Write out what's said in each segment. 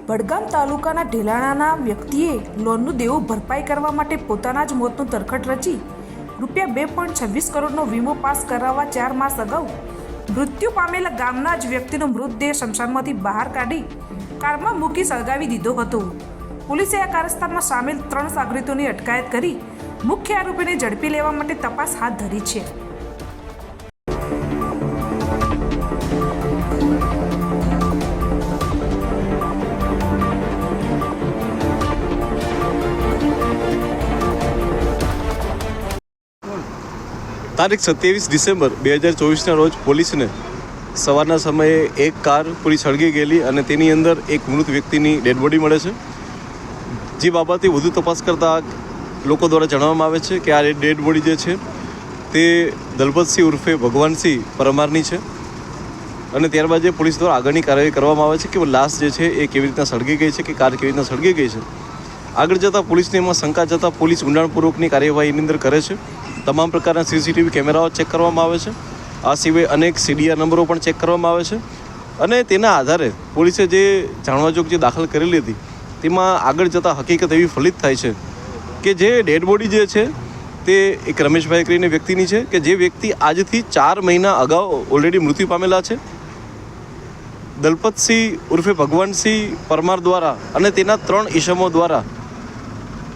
વડગામ તાલુકાના ઢેલાણાના વ્યક્તિએ લોનનું દેવું ભરપાઈ કરવા માટે પોતાના જ મોતનું તરખટ રચી રૂપિયા 2.26 કરોડનો વીમો પાસ કરાવવા 4 માસ અગાઉ મૃત્યુ પામેલા ગામના જ વ્યક્તિનો મૃતદેહ શમશાનમાંથી બહાર કાઢી કારમાં મૂકી સળગાવી દીધો હતો। પોલીસે આ કારસ્તાનમાં સામેલ 3 સાગરીતોની અટકાયત કરી મુખ્ય આરોપીને ઝડપી લેવા માટે તપાસ હાથ ધરી છે। તારીખ 27 ડિસેમ્બર 2024ના રોજ પોલીસને સવારના સમયે એક કાર પૂરી સળગી ગયેલી અને તેની અંદર એક મૃત વ્યક્તિની ડેડ બોડી મળે છે। જે બાબતે વધુ તપાસ કરતાં લોકો દ્વારા જણાવવામાં આવે છે કે આ ડેડ બોડી જે છે તે દલપતસિંહ ઉર્ફે ભગવાનસિંહ પરમારની છે અને ત્યારબાદ જે પોલીસ દ્વારા આગળની કાર્યવાહી કરવામાં આવે છે કે લાશ જે છે એ કેવી રીતના સળગી ગઈ છે કે કાર કેવી રીતના સળગી ગઈ છે। આગળ જતાં પોલીસને એમાં શંકા જતાં પોલીસ ઊંડાણપૂર્વકની કાર્યવાહીની અંદર કરે છે। તમામ પ્રકારના સીસીટીવી કેમેરાઓ ચેક કરવામાં આવે છે। આ સિવાય અનેક સીડીઆર નંબરો પણ ચેક કરવામાં આવે છે અને તેના આધારે પોલીસે જે જાણવાજોગ જે દાખલ કરેલી હતી તેમાં આગળ જતાં હકીકત એવી ફલિત થાય છે કે જે ડેડ બોડી જે છે તે એક રમેશભાઈ કરીને વ્યક્તિની છે કે જે વ્યક્તિ આજથી 4 મહિના અગાઉ ઓલરેડી મૃત્યુ પામેલા છે। દલપતસિંહ ઉર્ફે ભગવાનસિંહ પરમાર દ્વારા અને તેના 3 ઈસમો દ્વારા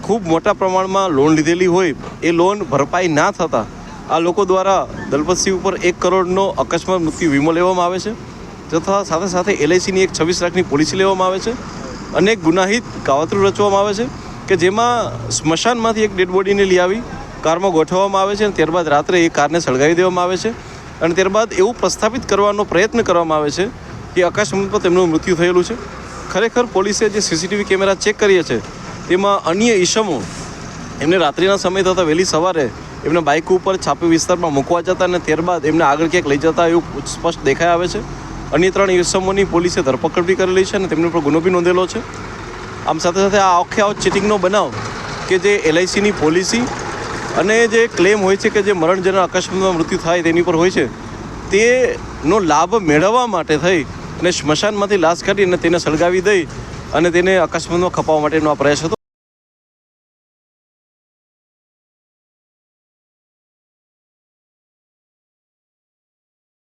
ખૂબ મોટા પ્રમાણમાં લોન લીધેલી હોય એ લોન ભરપાઈ ના થતાં આ લોકો દ્વારા દલપતસિંહ ઉપર 1 કરોડનો અકસ્માત મૃત્યુ વીમો લેવામાં આવે છે તથા સાથે સાથે LICની એક 26 લાખની પોલિસી લેવામાં આવે છે। અનેક ગુનાહિત કાવતરું રચવામાં આવે છે કે જેમાં સ્મશાનમાંથી એક ડેડ બોડીને લઈ આવી કારમાં ગોઠવવામાં આવે છે અને ત્યારબાદ રાત્રે એ કારને સળગાવી દેવામાં આવે છે અને ત્યારબાદ એવું પ્રસ્થાપિત કરવાનો પ્રયત્ન કરવામાં આવે છે કે અકસ્માતમાં તેમનું મૃત્યુ થયેલું છે। ખરેખર પોલીસે જે CCTV કેમેરા ચેક કરીએ છે તેમાં અન્ય ઈસમો એમને રાત્રિના સમય થતાં વહેલી સવારે એમના બાઇક ઉપર છાપી વિસ્તારમાં મૂકવા જતા અને ત્યારબાદ એમને આગળ ક્યાંક લઈ જતા એવું સ્પષ્ટ દેખાઈ આવે છે। અન્ય 3 ઈસમોની પોલીસે ધરપકડ બી કરેલી છે અને તેમની ઉપર ગુનો બી નોંધેલો છે। આમ સાથે સાથે આ આખો ચીટિંગનો બનાવ કે જે LICની પોલિસી અને જે ક્લેમ હોય છે કે જે મરણજનક અકસ્માતમાં મૃત્યુ થાય તેની પર હોય છે તેનો લાભ મેળવવા માટે થઈ અને સ્મશાનમાંથી લાશ કાઢી અને તેને સળગાવી દઈ અને તેને અકસ્માતમાં ખપાવવા માટેનો આ પ્રયાસ હતો।